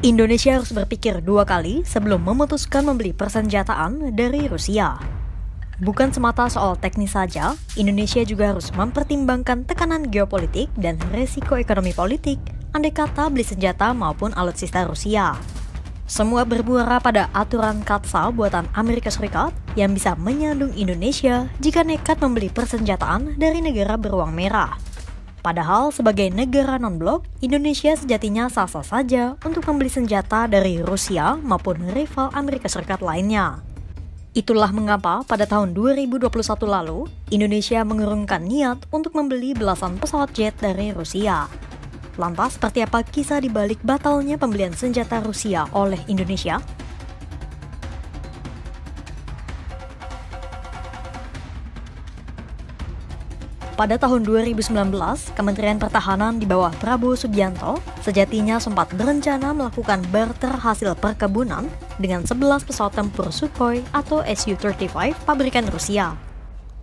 Indonesia harus berpikir dua kali sebelum memutuskan membeli persenjataan dari Rusia. Bukan semata soal teknis saja, Indonesia juga harus mempertimbangkan tekanan geopolitik dan resiko ekonomi politik andai kata beli senjata maupun alutsista Rusia. Semua bermuara pada aturan KATSA buatan Amerika Serikat yang bisa menyandung Indonesia jika nekat membeli persenjataan dari negara beruang merah. Padahal sebagai negara non-blok, Indonesia sejatinya sah-sah saja untuk membeli senjata dari Rusia maupun rival Amerika Serikat lainnya. Itulah mengapa pada tahun 2021 lalu, Indonesia mengurungkan niat untuk membeli belasan pesawat jet dari Rusia. Lantas, seperti apa kisah di balik batalnya pembelian senjata Rusia oleh Indonesia? Pada tahun 2019, Kementerian Pertahanan di bawah Prabowo Subianto sejatinya sempat berencana melakukan barter hasil perkebunan dengan 11 pesawat tempur Sukhoi atau Su-35 pabrikan Rusia.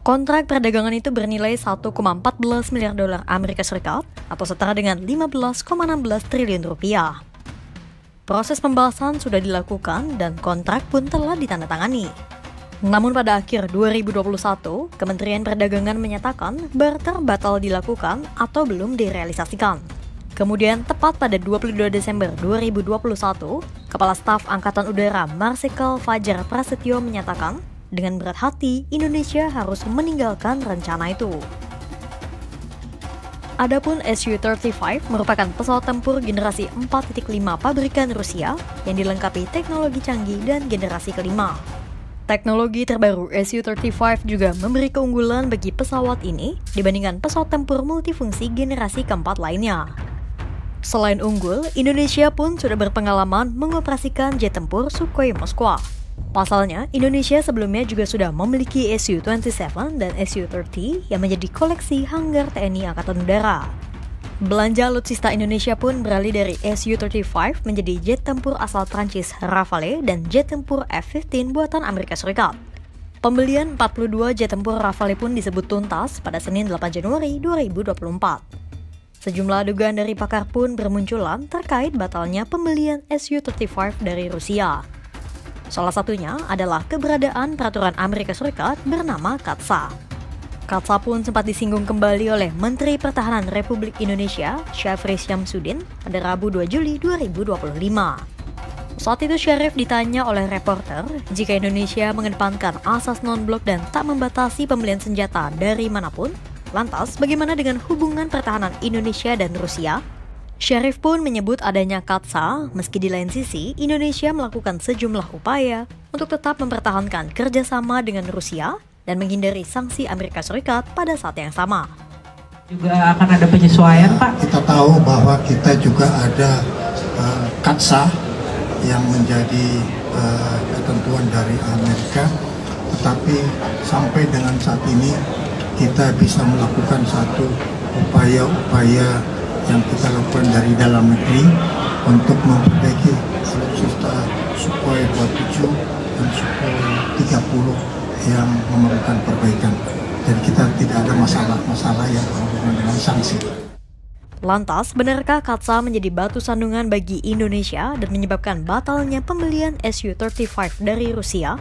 Kontrak perdagangan itu bernilai 1,14 miliar dolar Amerika Serikat atau setara dengan 15,16 triliun rupiah. Proses pembahasan sudah dilakukan dan kontrak pun telah ditandatangani. Namun pada akhir 2021, Kementerian Perdagangan menyatakan barter batal dilakukan atau belum direalisasikan. Kemudian tepat pada 22 Desember 2021, Kepala Staf Angkatan Udara Marsikal Fajar Prasetyo menyatakan dengan berat hati Indonesia harus meninggalkan rencana itu. Adapun Su-35 merupakan pesawat tempur generasi 4.5 pabrikan Rusia yang dilengkapi teknologi canggih dan generasi kelima. Teknologi terbaru Su-35 juga memberi keunggulan bagi pesawat ini dibandingkan pesawat tempur multifungsi generasi keempat lainnya. Selain unggul, Indonesia pun sudah berpengalaman mengoperasikan jet tempur Sukhoi Moskwa. Pasalnya, Indonesia sebelumnya juga sudah memiliki Su-27 dan Su-30 yang menjadi koleksi hanggar TNI Angkatan Udara. Belanja alutsista Indonesia pun beralih dari Su-35 menjadi jet tempur asal Prancis Rafale dan jet tempur F-15 buatan Amerika Serikat. Pembelian 42 jet tempur Rafale pun disebut tuntas pada Senin 8 Januari 2024. Sejumlah dugaan dari pakar pun bermunculan terkait batalnya pembelian Su-35 dari Rusia. Salah satunya adalah keberadaan peraturan Amerika Serikat bernama KATSA. KATSA pun sempat disinggung kembali oleh Menteri Pertahanan Republik Indonesia, Syafri Syamsuddin, pada Rabu 2 Juli 2025. Saat itu Syarif ditanya oleh reporter jika Indonesia mengedepankan asas non-blok dan tak membatasi pembelian senjata dari manapun, lantas bagaimana dengan hubungan pertahanan Indonesia dan Rusia? Syarif pun menyebut adanya KATSA, meski di lain sisi Indonesia melakukan sejumlah upaya untuk tetap mempertahankan kerjasama dengan Rusia dan menghindari sanksi Amerika Serikat pada saat yang sama. Juga akan ada penyesuaian, Pak? Kita tahu bahwa kita juga ada KATSA yang menjadi ketentuan dari Amerika, tetapi sampai dengan saat ini kita bisa melakukan satu upaya-upaya yang kita lakukan dari dalam negeri untuk memperbaiki alutsista Sukhoi 27 dan Sukhoi 30 yang memerlukan perbaikan. Jadi kita tidak ada masalah yang berhubungan dengan sanksi. Lantas, benarkah KATSA menjadi batu sandungan bagi Indonesia dan menyebabkan batalnya pembelian Su-35 dari Rusia?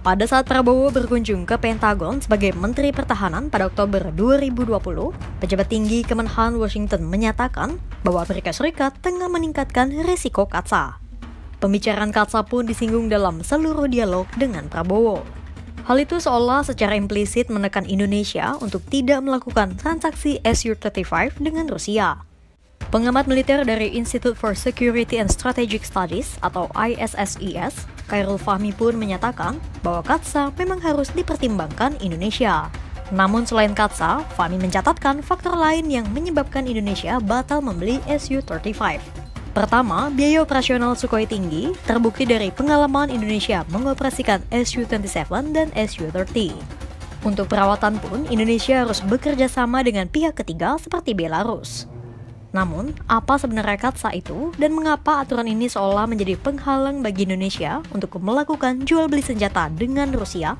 Pada saat Prabowo berkunjung ke Pentagon sebagai Menteri Pertahanan pada Oktober 2020, pejabat tinggi Kemenhan Washington menyatakan bahwa Amerika Serikat tengah meningkatkan risiko KATSA. Pembicaraan KATSA pun disinggung dalam seluruh dialog dengan Prabowo. Hal itu seolah secara implisit menekan Indonesia untuk tidak melakukan transaksi Su-35 dengan Rusia. Pengamat militer dari Institute for Security and Strategic Studies atau ISSES, Khairul Fahmi pun menyatakan bahwa KATSA memang harus dipertimbangkan Indonesia. Namun selain KATSA, Fahmi mencatatkan faktor lain yang menyebabkan Indonesia batal membeli Su-35. Pertama, biaya operasional Sukhoi tinggi, terbukti dari pengalaman Indonesia mengoperasikan Su-27 dan Su-30. Untuk perawatan pun, Indonesia harus bekerja sama dengan pihak ketiga seperti Belarus. Namun, apa sebenarnya KATSA itu dan mengapa aturan ini seolah menjadi penghalang bagi Indonesia untuk melakukan jual beli senjata dengan Rusia?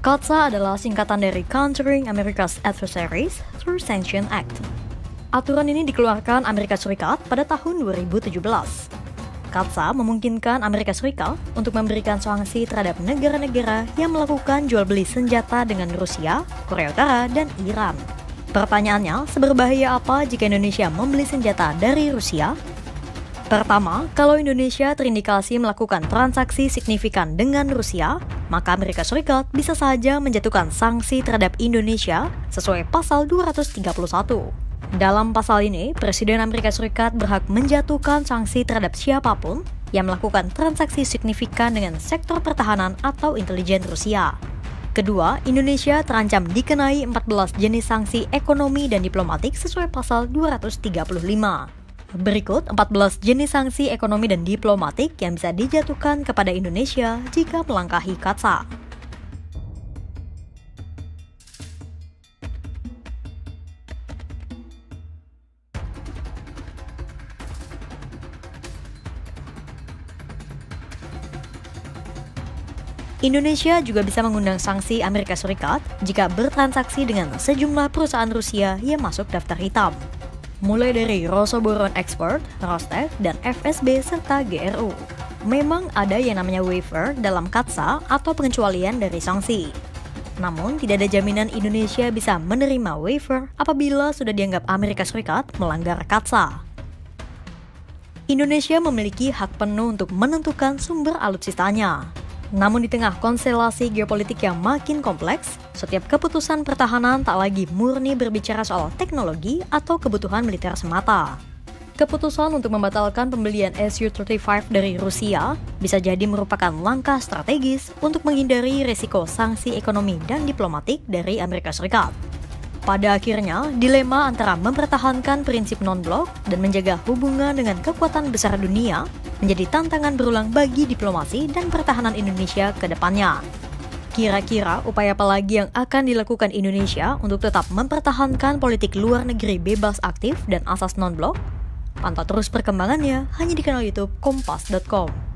CAATSA adalah singkatan dari Countering America's Adversaries Through Sanction Act. Aturan ini dikeluarkan Amerika Serikat pada tahun 2017. CAATSA memungkinkan Amerika Serikat untuk memberikan sanksi terhadap negara-negara yang melakukan jual beli senjata dengan Rusia, Korea Utara, dan Iran. Pertanyaannya, seberbahaya apa jika Indonesia membeli senjata dari Rusia? Pertama, kalau Indonesia terindikasi melakukan transaksi signifikan dengan Rusia, maka Amerika Serikat bisa saja menjatuhkan sanksi terhadap Indonesia sesuai pasal 231. Dalam pasal ini, Presiden Amerika Serikat berhak menjatuhkan sanksi terhadap siapapun yang melakukan transaksi signifikan dengan sektor pertahanan atau intelijen Rusia. Kedua, Indonesia terancam dikenai 14 jenis sanksi ekonomi dan diplomatik sesuai pasal 235. Berikut 14 jenis sanksi ekonomi dan diplomatik yang bisa dijatuhkan kepada Indonesia jika melangkahi CAATSA. Indonesia juga bisa mengundang sanksi Amerika Serikat jika bertransaksi dengan sejumlah perusahaan Rusia yang masuk daftar hitam, mulai dari Rosoboron Export, Rostec, dan FSB serta GRU. Memang ada yang namanya waiver dalam CAATSA atau pengecualian dari sanksi. Namun, tidak ada jaminan Indonesia bisa menerima waiver apabila sudah dianggap Amerika Serikat melanggar CAATSA. Indonesia memiliki hak penuh untuk menentukan sumber alutsistanya. Namun di tengah konstelasi geopolitik yang makin kompleks, setiap keputusan pertahanan tak lagi murni berbicara soal teknologi atau kebutuhan militer semata. Keputusan untuk membatalkan pembelian Su-35 dari Rusia bisa jadi merupakan langkah strategis untuk menghindari risiko sanksi ekonomi dan diplomatik dari Amerika Serikat. Pada akhirnya, dilema antara mempertahankan prinsip non-blok dan menjaga hubungan dengan kekuatan besar dunia menjadi tantangan berulang bagi diplomasi dan pertahanan Indonesia ke depannya. Kira-kira upaya apa lagi yang akan dilakukan Indonesia untuk tetap mempertahankan politik luar negeri bebas aktif dan asas non-blok? Pantau terus perkembangannya hanya di kanal YouTube Kompas.com.